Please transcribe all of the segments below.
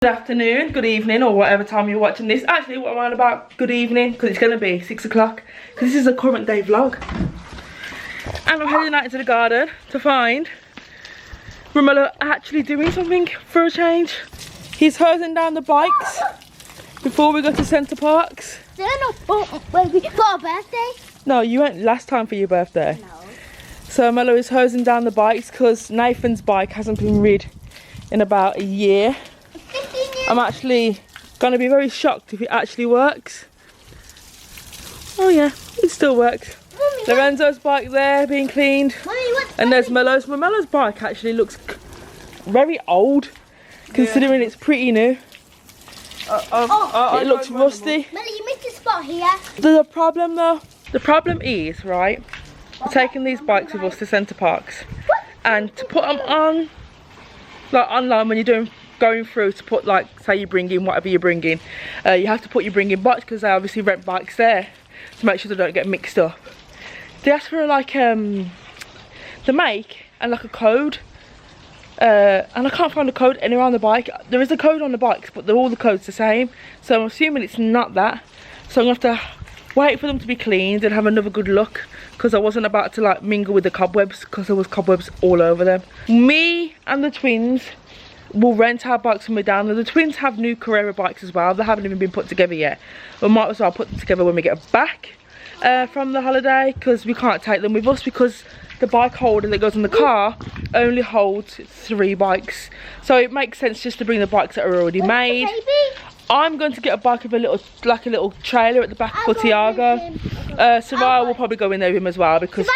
Good afternoon, good evening, or whatever time you're watching this. Actually, what I'm on about, good evening, because it's going to be 6 o'clock, because this is a current day vlog. And I'm heading out into the garden to find Romello actually doing something for a change. He's hosing down the bikes before we go to Centre Parks. For a birthday? No, you went last time for your birthday. No. So Romello is hosing down the bikes because Nathan's bike hasn't been rid in about a year. I'm actually going to be very shocked if it actually works. Oh yeah, it still works. Mommy, Lorenzo's bike there being cleaned. Mommy, and there's Romello's. Romello's bike actually looks very old, considering it's pretty new. It looks rusty. Melly, you missed a spot here. The problem though, the problem is, right, we're taking these bikes with us to Centre Parks. And to put them on, like online when you're going through to put, like, say you bring in whatever you're bringing, you have to put your bringing bikes because they obviously rent bikes there to make sure they don't get mixed up. They ask for like the make and like a code, and I can't find a code anywhere on the bike. There is a code on the bikes, but all the codes the same, so I'm assuming it's not that. So I'm gonna have to wait for them to be cleaned and have another good look, because I wasn't about to like mingle with the cobwebs, because there was cobwebs all over them. Me and the twins will rent our bikes when we're down there. The twins have new Carrera bikes as well. They haven't even been put together yet. We might as well put them together when we get back from the holiday, because we can't take them with us because the bike holder that goes in the car only holds 3 bikes. So it makes sense just to bring the bikes that are already made. I'm going to get a bike with a little trailer at the back for Thiago. Sariah will probably go in there with him as well because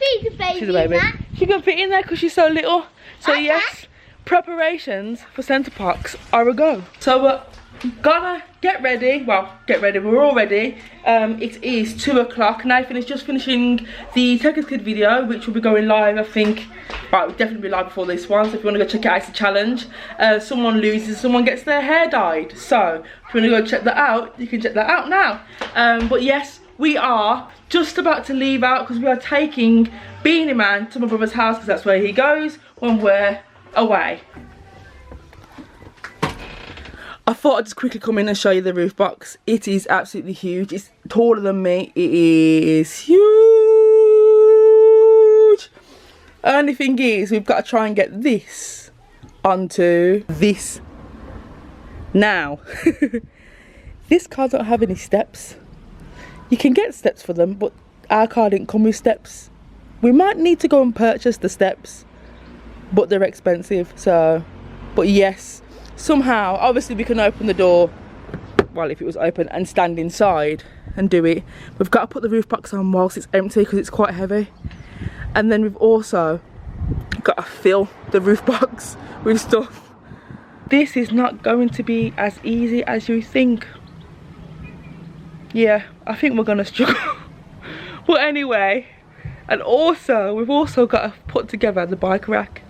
she's a baby. She can fit in there because she's so little. So yes, preparations for Centre Parks are a go. So we're gonna get ready. Well, get ready, we're all ready. It is 2 o'clock. Nathan is just finishing the Take Kid video, which will be going live, I think. Right, we'll definitely be live before this one, so if you want to go check it out, it's a challenge. Someone loses, someone gets their hair dyed. So if you want to go check that out, you can check that out now. But yes, we are just about to leave out because we are taking Beanie Man to my brother's house, because that's where he goes when we're away. I thought I'd just quickly come in and show you the roof box. It is absolutely huge. It's taller than me. It is huge. Only thing is, we've got to try and get this onto this now. This car don't have any steps. You can get steps for them, but our car didn't come with steps. We might need to go and purchase the steps, but they're expensive. So, but yes, somehow, obviously we can open the door, well, if it was open, and stand inside and do it. We've got to put the roof box on whilst it's empty because it's quite heavy. And then we've also got to fill the roof box with stuff. This is not going to be as easy as you think. Yeah, I think we're gonna struggle. But anyway, and also, we've also got to put together the bike rack.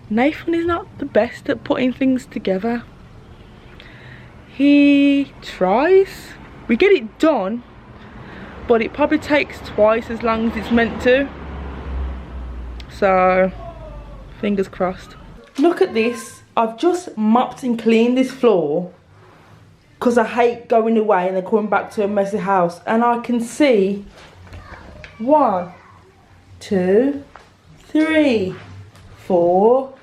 Nathan is not the best at putting things together. He tries. We get it done, but it probably takes twice as long as it's meant to. So, fingers crossed. Look at this. I've just mopped and cleaned this floor because I hate going away and then coming back to a messy house. And I can see 1, 2, 3, 4,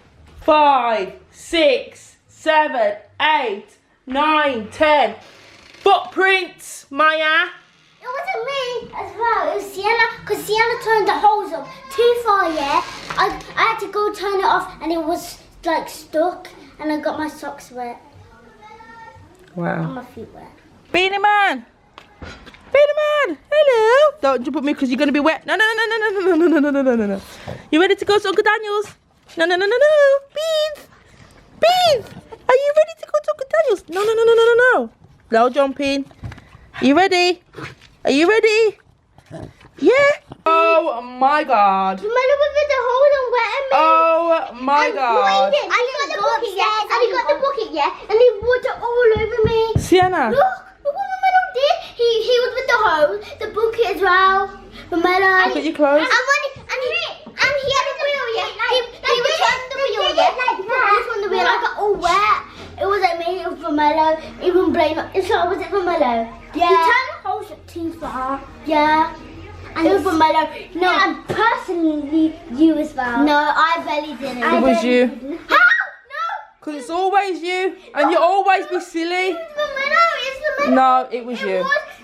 5, 6, 7, 8, 9, 10 footprints, Maya. It wasn't me as well, it was Sienna, because Sienna turned the hose up too far, yeah. I had to go turn it off and it was like stuck and I got my socks wet. Wow. And my feet wet. Beanie Man! Beanie Man! Hello! Don't jump at me because you're going to be wet. No, no, no, no, no, no, no, no, no, no, no, no. You ready to go to Uncle Daniel's? No, no, no, no, no. Beans! Beans! Are you ready to go to Uncle Daniel's? No, no, no, no, no, no, no. No jumping. Are you ready? Are you ready? Yeah. Oh my God. Remember with the hose and wetting me? Oh my God. And he got the bucket, yeah. And he got the bucket, yeah. And he water all over me. Sienna. Look what Romello did. He was with the hose, the bucket as well. Romello. Look at your clothes. And he had a wheel, yeah. He was on the wheel, yeah. He put this on the wheel. I got all wet. It Romello. Even blame it. So was it Romello? Yeah. You turned the holes up too far. Yeah. And it was Romello. No, and personally you as well. No, I barely didn't. It was you. How? Because it's always you, and you always be silly. It's Romello. No, it was you.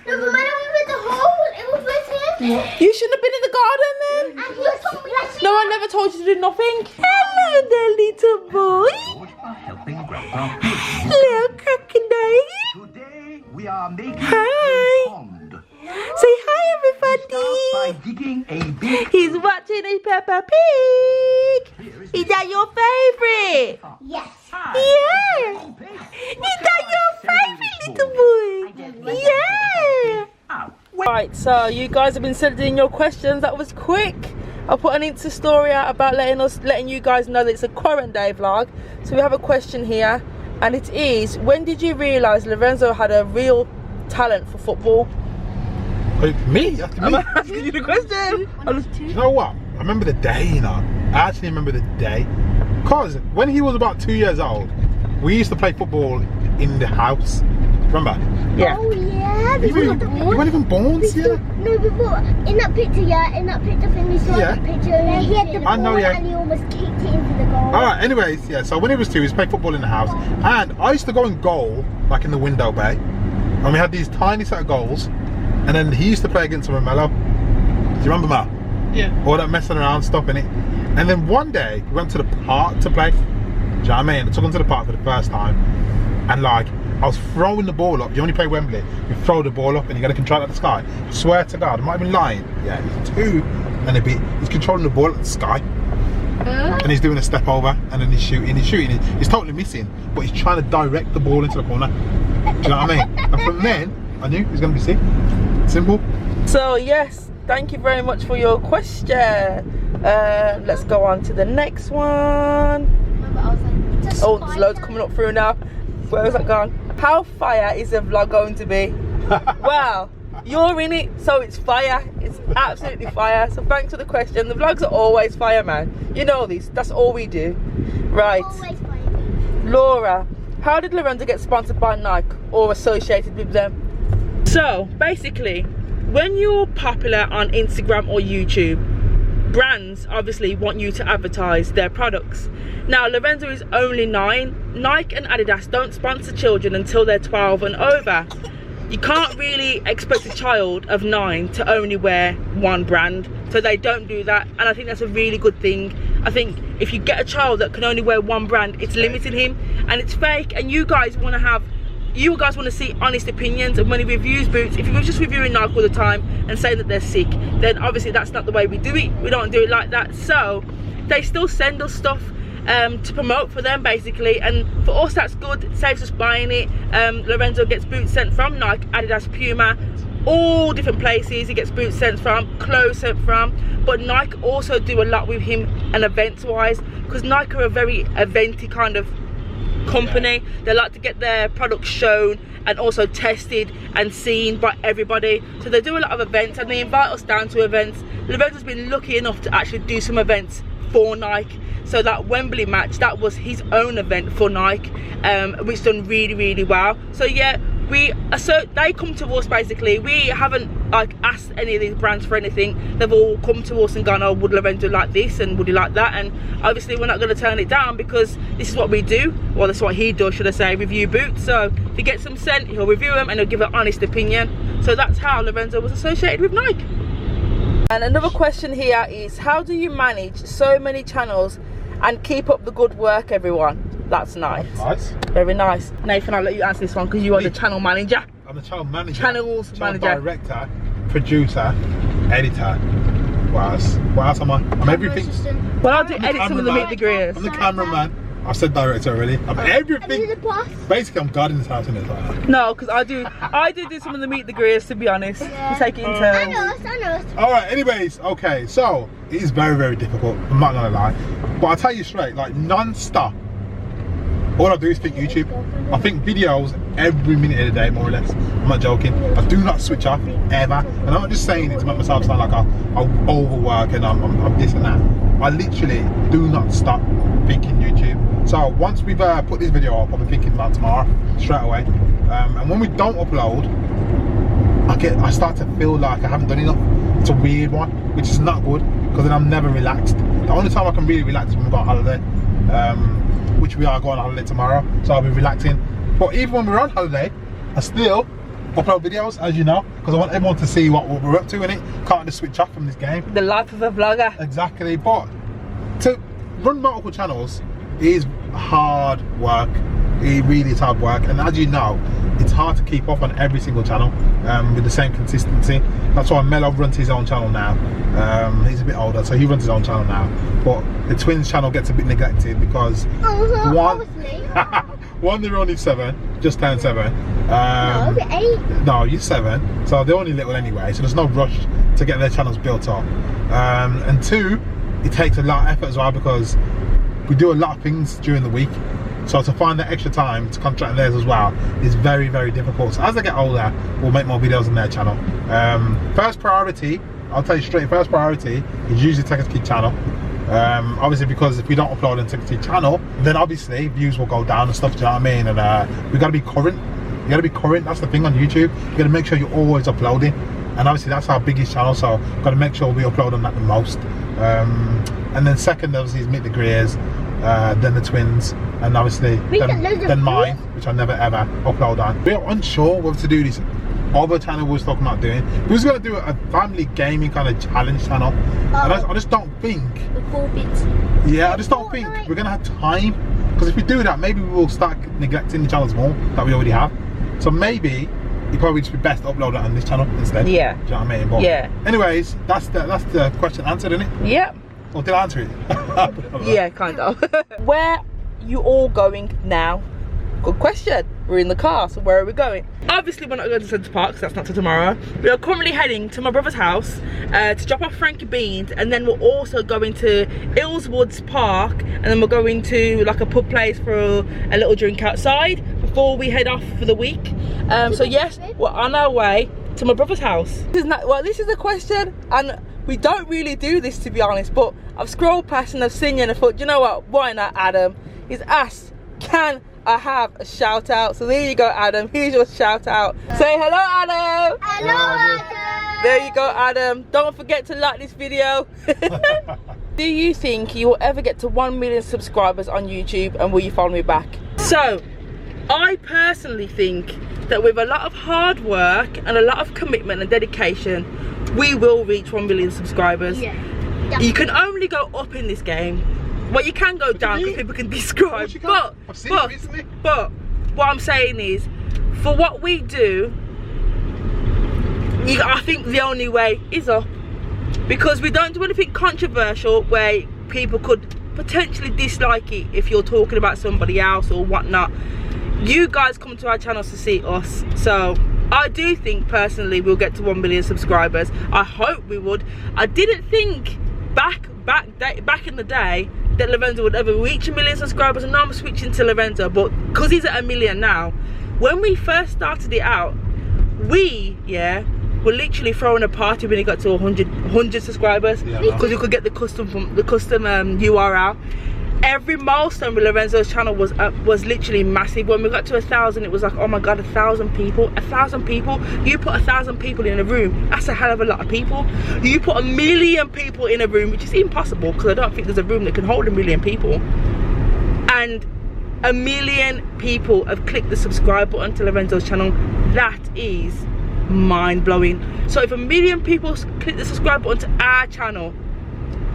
No, Romello was with the hole. It was with him. You shouldn't have been in the garden then. And you told me that. No, I never told you to do nothing. Hello there, little boy. Helping Grandpa. Hello, crocodile. Today we are making Hi. a pond. Say hi, everybody. By digging a big. He's watching a Peppa Pig. Is that your favorite? Yes. Yeah. Is that your favorite, little boy? Yeah. Right, so you guys have been sending in your questions. That was quick. I put an Insta story out about letting you guys know that it's a current day vlog. So we have a question here, and it is: when did you realise Lorenzo had a real talent for football? Wait, me? Asking I'm me? asking you the question. You know what? I remember the day, you know. I actually remember the day. Because when he was about 2 years old, we used to play football in the house. Remember? Yeah. Oh yeah. You weren't even born, Sienna. No, before in that picture, in that picture thing we saw Yeah. that picture, yeah, he had the I know, ball yeah. and he almost kicked it into the goal. Alright, anyways, yeah, so when he was 2, we used to play football in the house. And I used to go and goal, like in the window bay. And we had these tiny set of goals. And then he used to play against Romello. Do you remember, Ma? Yeah. All that messing around stuff, innit? And then one day, we went to the park to play. Do you know what I mean? I took him to the park for the first time. And like, I was throwing the ball up. You only play Wembley. You throw the ball up and you got to control it at the sky. I swear to God, I might have been lying. Yeah, he's 2 and a bit. He's controlling the ball at the sky. And he's doing a step over and then he's shooting. He's totally missing, but he's trying to direct the ball into the corner. Do you know what I mean? And from then, I knew he was going to be sick. Simple. So yes, thank you very much for your question. Let's go on to the next one. Oh, there's loads coming up through now. Where has that gone? How fire is the vlog going to be? Well, you're in it, so it's fire. It's absolutely fire. So thanks for the question. The vlogs are always fire, man. You know this. That's all we do. Right. Always fine. Laura, how did Lorenzo get sponsored by Nike or associated with them? So basically, when you're popular on Instagram or YouTube, brands obviously want you to advertise their products. Now Lorenzo is only 9. Nike and Adidas don't sponsor children until they're 12 and over. You can't really expect a child of 9 to only wear one brand, so they don't do that, and I think that's a really good thing. I think if you get a child that can only wear one brand, it's limiting him and it's fake. And you guys want to see honest opinions. And when he reviews boots, if he was just reviewing Nike all the time and saying that they're sick, then obviously that's not the way we do it. We don't do it like that. So they still send us stuff to promote for them basically, and for us that's good. It saves us buying it. Lorenzo gets boots sent from Nike, Adidas, Puma, all different places. He gets boots sent from, clothes sent from, but Nike also do a lot with him and events wise, because Nike are a very eventy kind of company. They like to get their products shown and also tested and seen by everybody, so they do a lot of events and they invite us down to events. Lorenzo's been lucky enough to actually do some events for Nike. So that Wembley match, that was his own event for Nike, which done really well. So yeah, they come to us basically. We haven't like asked any of these brands for anything. They've all come to us and gone, oh, would Lorenzo like this and would he like that? And obviously we're not going to turn it down, because this is what we do. Well, that's what he does, should I say, review boots. So if he gets them sent, he'll review them and he'll give an honest opinion. So that's how Lorenzo was associated with Nike. And another question here is, how do you manage so many channels and keep up the good work, everyone? That's nice. Nice. Very nice. Nathan, I'll let you answer this one because you are the channel manager. I'm the channel manager. Channels manager. Director, producer, editor. What else am I? I'm everything. Well, I'll do edit some of the Meet the Greers. I'm the cameraman. I've said director already. I'm everything. the boss? Basically, I'm guarding this house in it. No, because I do some of the Meet the Greers, to be honest. We take it in I turns. know. Alright, anyways, okay, so it is very difficult. I'm not gonna lie. But I'll tell you straight, like non-stop, all I do is think YouTube. I think videos every minute of the day, more or less. I'm not joking. I do not switch off, ever. And I'm not just saying it to make myself sound like I overwork and I'm this and that. I literally do not stop thinking YouTube. So once we've put this video up, I'll be thinking about tomorrow straight away. And when we don't upload, I start to feel like I haven't done enough. It's a weird one, which is not good, because then I'm never relaxed. The only time I can really relax is when we go on holiday, which we are going on holiday tomorrow, so I'll be relaxing. But even when we're on holiday, I still upload videos, as you know, because I want everyone to see what we're up to, innit? Can't just switch off from this game. The life of a vlogger. Exactly. But to run multiple channels is hard work. It really is hard work, and as you know, it's hard to keep up on every single channel with the same consistency. That's why Mello runs his own channel now. He's a bit older, so he runs his own channel now. But the twins channel gets a bit neglected because one, they're only 7, just turned 7. No, they're 8. No, you're 7, so they're only little anyway, so there's no rush to get their channels built up. And 2, it takes a lot of effort as well, because we do a lot of things during the week, so to find that extra time to contract theirs as well is very, very difficult. So as they get older, we'll make more videos on their channel. First priority, I'll tell you straight, first priority is usually Tekka's Kid channel. Obviously, because if we don't upload on Tekka's Kid channel, then obviously views will go down and stuff, do you know what I mean? And we've got to be current. You got to be current, that's the thing on YouTube. You got to make sure you're always uploading, and obviously that's our biggest channel, so we've got to make sure we upload on that the most. And then second, obviously, is Meet the Greers, then the twins, and obviously then mine, which I never ever upload on. We're unsure whether to do this other channel we was talking about doing. We was going to do a family gaming kind of challenge channel, and I just don't think, I just don't think we're going to have time, because if we do that, maybe we will start neglecting the channels more that we already have. So maybe it'd probably just be best to upload it on this channel instead. Yeah. Do you know what I mean? But yeah. Anyways, that's the question answered, isn't it? Yep. Or did I answer it? Yeah, kind of. Where you all going now? Good question. We're in the car, so where are we going? Obviously we're not going to Centre Park, because that's not till tomorrow. We are currently heading to my brother's house to drop off Frankie Beans, and then we're also going to Illswoods Park, and then we're going to like a pub place for a little drink outside before we head off for the week. So yes, we're on our way to my brother's house. This is a question, and we don't really do this, to be honest, but I've scrolled past and I've seen you and I thought, you know what, why not, Adam? He's asked, can I have a shout out? So there you go, Adam, here's your shout out. Say hello, Adam. Hello, Adam. There you go, Adam. Don't forget to like this video. Do you think you will ever get to 1 million subscribers on YouTube, and will you follow me back? So I personally think that with a lot of hard work and a lot of commitment and dedication, we will reach 1 million subscribers. Yeah, you can only go up in this game. Well, you can go down because people can describe. But what I'm saying is, for what we do, I think the only way is up, because we don't do anything controversial where people could potentially dislike it if you're talking about somebody else or whatnot. You guys come to our channels to see us, so I do think personally we'll get to 1 million subscribers. I hope we would. I didn't think back in the day that Lorenzo would ever reach 1 million subscribers, and now I'm switching to Lorenzo, but because he's at 1 million now. When we first started it out, we were literally throwing a party when it got to 100 subscribers, because you could get the custom URL. Every milestone with Lorenzo's channel was literally massive. When we got to 1,000, it was like, oh my god, 1,000 people. 1,000 people. You put 1,000 people in a room, that's a hell of a lot of people. You put 1 million people in a room, which is impossible, because I don't think there's a room that can hold 1 million people. And 1 million people have clicked the subscribe button to Lorenzo's channel. That is mind-blowing. So if 1 million people click the subscribe button to our channel,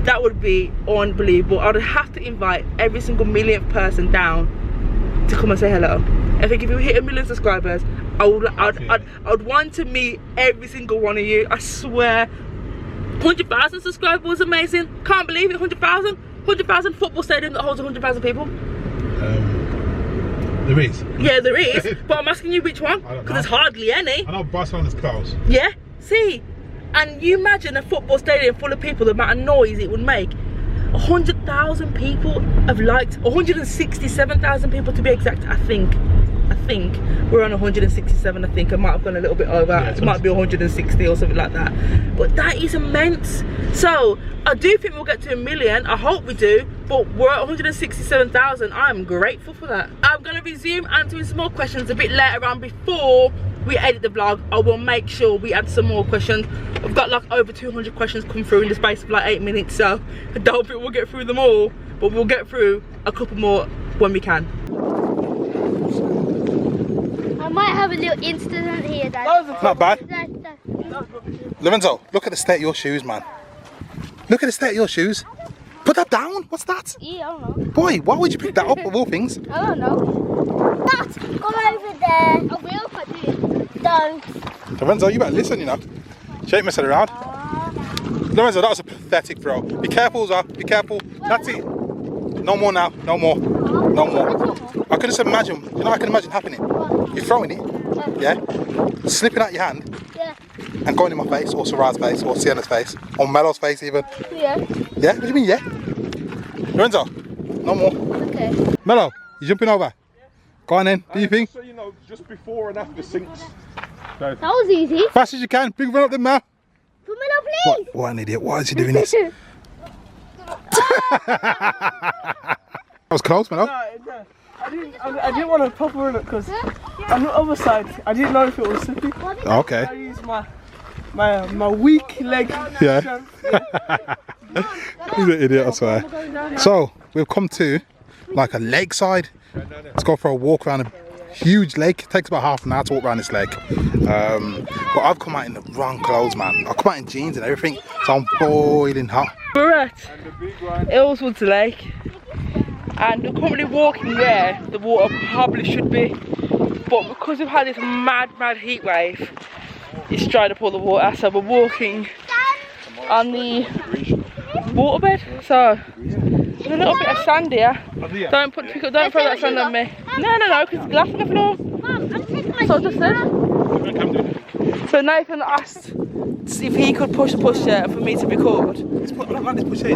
that would be unbelievable. I would have to invite every single millionth person down to come and say hello. I think if you hit 1 million subscribers, I'd want to meet every single one of you. I swear. 100,000 subscribers was amazing. Can't believe it. 100,000 football stadium that holds 100,000 people. There is. Yeah, there is. But I'm asking you which one, because there's hardly any. I know Barcelona's close. Yeah. See. And you imagine a football stadium full of people, the amount of noise it would make. 100,000 people have liked, 167,000 people to be exact, I think think we're on 167. I think I might have gone a little bit over. Yeah, It might be 160 or something like that. But that is immense. So I do think we'll get to 1 million. I hope we do. But we're at 167,000. I'm grateful for that. I'm gonna resume answering some more questions a bit later on before we edit the vlog. I will make sure we add some more questions. I've got like over 200 questions come through in the space of like 8 minutes, so I don't think we'll get through them all, but we'll get through a couple more when we can. I might have a little incident here, Dad. Not bad. Dad. Lorenzo, look at the state of your shoes, man. Look at the state of your shoes. Put that down. What's that? Yeah, I don't know. Boy, why would you pick that up of all things? I don't know. Dad, go over there. I will if I do. Don't. Lorenzo, you better listen, you know. She ain't messing around. Lorenzo, that was a pathetic throw. Be careful, Zah. Be careful. That's it. No more now. No more. No more. I can just imagine. You know, I can imagine happening. You're throwing it. Yeah. Slipping out your hand. Yeah. And going in my face, or Sariah's face, or Sienna's face, or Mello's face even. Yeah. Yeah? What do you mean, yeah? Lorenzo, no more. Okay. Mello, you jumping over? Go on then, do you think? So you know, just before and after sinks. That was easy. Fast as you can, big run up then, Mel. Put me down, please. What an idiot, why is he doing this? That was close, Mello. I didn't want to proper run it because on the other side, I didn't know if it was slippy. Oh, okay. I used my weak leg. Yeah. He's an idiot, I swear. So, we've come to like a lakeside. Let's go for a walk around a huge lake. It takes about half an hour to walk around this lake. But I've come out in the wrong clothes, man. I've come out in jeans and everything, so I'm boiling hot. We're at Illswoods Lake and we're currently walking where the water probably should be, but because we've had this mad heat wave, it's dried up all the water, so we're walking on the waterbed. So there's a little bit of sand here. Don't throw that sand on me. No, because it's glass on the floor. So I just said. So Nathan asked if he could push a pushchair for me to record. I don't like this pushchair.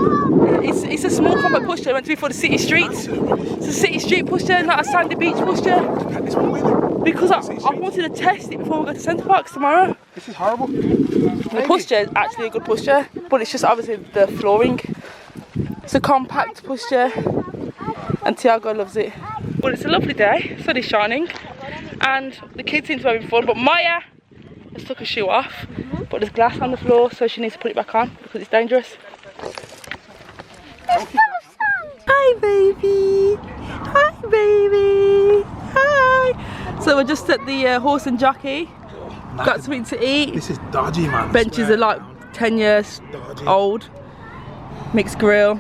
It's a small compact pushchair meant to be for the city streets. It's a city street pushchair, not a sandy beach pushchair. Because I wanted to test it before we go to Centre Parks tomorrow. This is horrible. The pushchair is actually a good pushchair, but it's just obviously the flooring. It's a compact pushchair and Thiago loves it. But it's a lovely day, sun is shining and the kids seem to be having fun, but Maya has took her shoe off, but there's glass on the floor so she needs to put it back on because it's dangerous. Hi baby! Hi baby! Hi! So we're just at the horse and jockey, got something to eat. This is dodgy, man. Benches are like 10 years old. Mixed grill,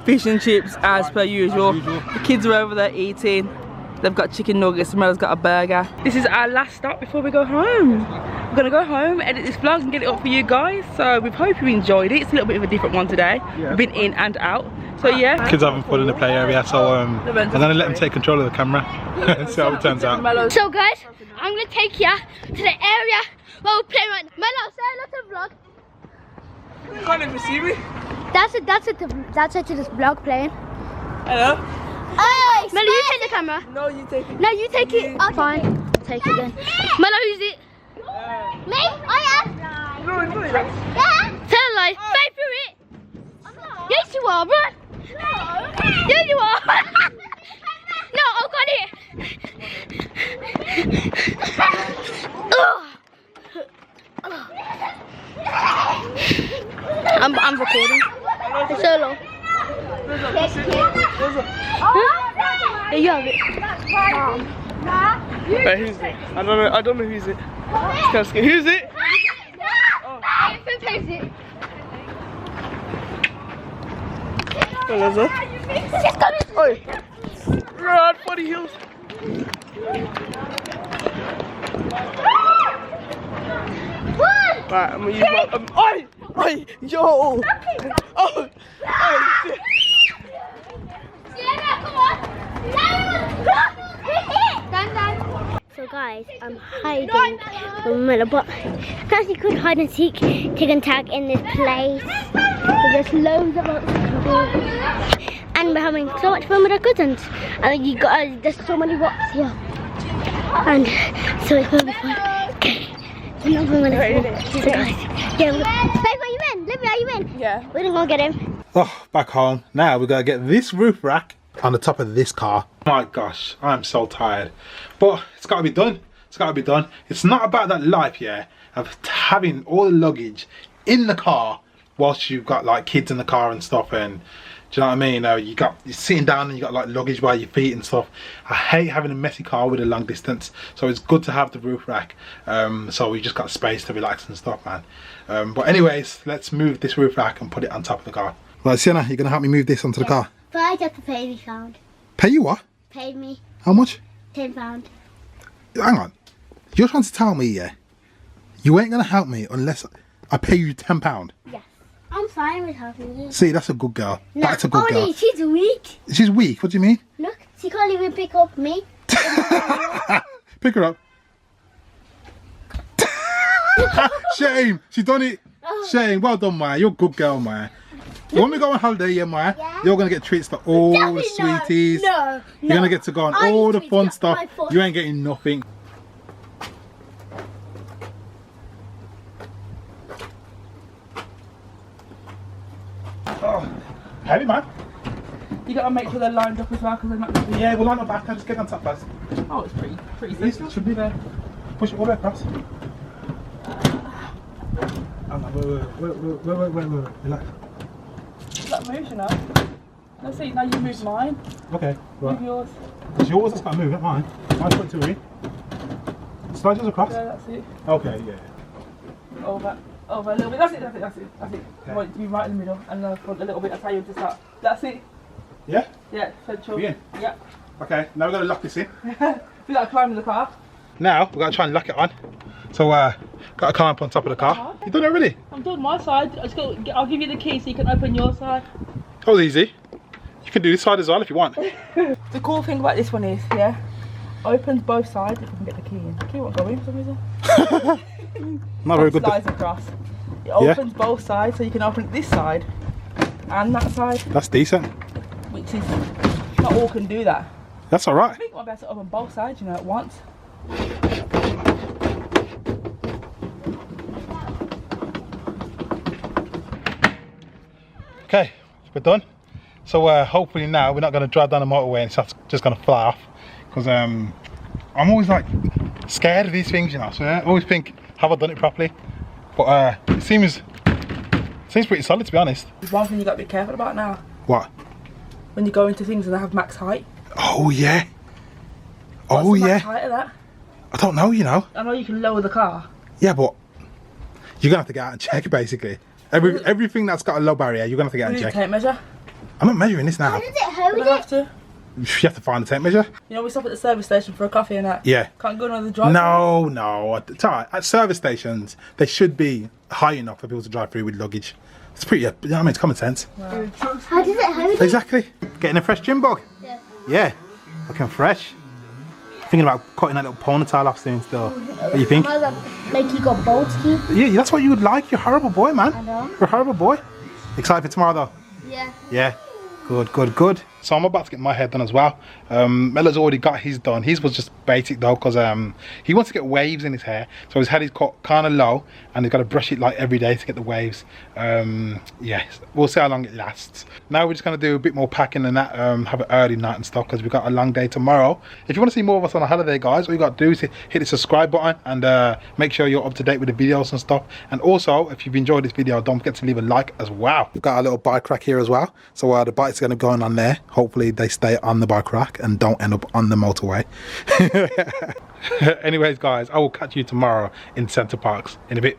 fish and chips as per usual. The kids are over there eating. They've got chicken nuggets, Melo's got a burger. This is our last stop before we go home. We're gonna go home, edit this vlog and get it up for you guys. So we hope you enjoyed it. It's a little bit of a different one today. We've been in and out. So yeah. Kids having fun in the play area, so I'm gonna let them take control of the camera and see how it turns out. So guys, I'm gonna take you to the area where we're playing right now. Melo, say hello to the vlog. You can't even see me. That's it to this vlog playing. Hello? Oh, Melo, you take the camera. No, you take it. No, you take it. Okay. Fine. Take it then. Melo, who's it? Me? I am. No, it's not. Yeah. Tell a lie. Fight through it. Yes, you are, bro. No. Yeah, you are. No, I've got it. I'm recording. It's so long. Huh? There you have it. Wait, who's it? I don't know who's it. It's kind of scary. Who's it? Lorenzo. Oi. Run for the hills. Right, I'm gonna use my. Oi! Yo! Oh! Oh! Shit. So guys, I'm hiding from Melo, but I actually could hide and seek, tick and tag in this place. So there's loads of us to do. And we're having so much fun with our cousins. And there's so many rocks here. And so it's gonna be fun. Okay. We're not going to Yeah, babe, are you in? Libby, are you in? Yeah. We're gonna go get him. Oh, back home. Now we gotta get this roof rack on the top of this car. My gosh, I'm so tired. But it's gotta be done. It's gotta be done. It's not about that life, yeah, of having all the luggage in the car whilst you've got like kids in the car and stuff, and do you know what I mean? You're sitting down and you got like luggage by your feet and stuff. I hate having a messy car with a long distance, so it's good to have the roof rack. So we just got space to relax and stuff, man. But anyways, let's move this roof rack and put it on top of the car. Right, Sienna, you're gonna help me move this onto the car? But I have to pay me £10. Pay you what? Paid me How much? £10. Hang on. You're trying to tell me, yeah, you ain't gonna help me unless I pay you £10? Yes. I'm fine with helping you. See, that's a good girl. No, That's a good girl. she's weak. She's weak. What do you mean? Look, she can't even pick up me. Pick her up. Shame. She done it. Shame. Well done, Maya. You're a good girl, Maya. When we go on holiday, yeah, Maya, you're going to get treats to all the sweeties. No. You're going to get to go on all the fun stuff. You ain't getting nothing. Oh, heavy, man. You gotta make sure they're lined up as well, because they're not gonna be... Yeah, we'll line up back. I'll just get on top first. Oh, it's pretty Yes, simple. it should be there. Push it all the way across. Wait. Relax. That moves, you know. Let's see, now you move mine. Okay, right. Move yours. It's yours that's got to move, not mine. Mine's put two in. Slide yours across. Yeah, that's it. Okay, yeah. Over a little bit. That's it. Okay. You want it to be right in the middle, and then front a little bit. That's how you want to start. That's it. Yeah? Yeah, central. Yeah. Yeah. Okay, now we're going to lock this in. We gotta climb in the car. Now, we're going to try and lock it on. So, got to climb up on top of the car. You done it already? I'm doing my side. I'll give you the key so you can open your side. That was easy. You can do this side as well if you want. The cool thing about this one is, yeah, opens both sides if we can get the key in. The key won't go in for some reason. Not very good. Slides across. It opens both sides so you can open this side and that side. That's decent. Which is, not all can do that. That's I alright. think I'm better to open both sides, you know, at once. Okay, we're done. So hopefully now we're not going to drive down the motorway and it's just going to fly off. Because I'm always like scared of these things, you know. So I always think, have I done it properly? But it seems pretty solid, to be honest. There's one thing you got to be careful about now. What? When you go into things and they have max height. Oh yeah. What's Oh the yeah. max height of that? I don't know, you know. I know you can lower the car. Yeah, but you're gonna have to get out and check basically. Everything that's got a low barrier, you're gonna have to get out We and need a check. tape measure. I'm not measuring this now. How does it We're hold gonna have it? to. You have to find the tape measure. You know, we stop at the service station for a coffee and that. Yeah. Can't go another drive. No. It's alright. At service stations, they should be high enough for people to drive through with luggage. It's pretty, you know what I mean? It's common sense. How does it hold it? Exactly. Getting a fresh gym bug. Yeah. Yeah. Looking fresh. Thinking about cutting that little ponytail off soon still. What do you think? Like you got bold teeth. Yeah, that's what you would like. You're a horrible boy, man. I know. You're a horrible boy. Excited for tomorrow though? Yeah. Yeah. Good. So I'm about to get my hair done as well. Mella's already got his done. His was just basic though, because he wants to get waves in his hair. So his head is cut kind of low and he's got to brush it like every day to get the waves. Yeah, we'll see how long it lasts. Now we're just going to do a bit more packing and that, have an early night and stuff because we've got a long day tomorrow. If you want to see more of us on a holiday, guys, all you got to do is hit the subscribe button and make sure you're up to date with the videos and stuff. And also, if you've enjoyed this video, don't forget to leave a like as well. We've got a little bike rack here as well. So the bike's going to go on there. Hopefully they stay on the bike rack and don't end up on the motorway. Anyways, guys, I will catch you tomorrow in Centre Parks in a bit.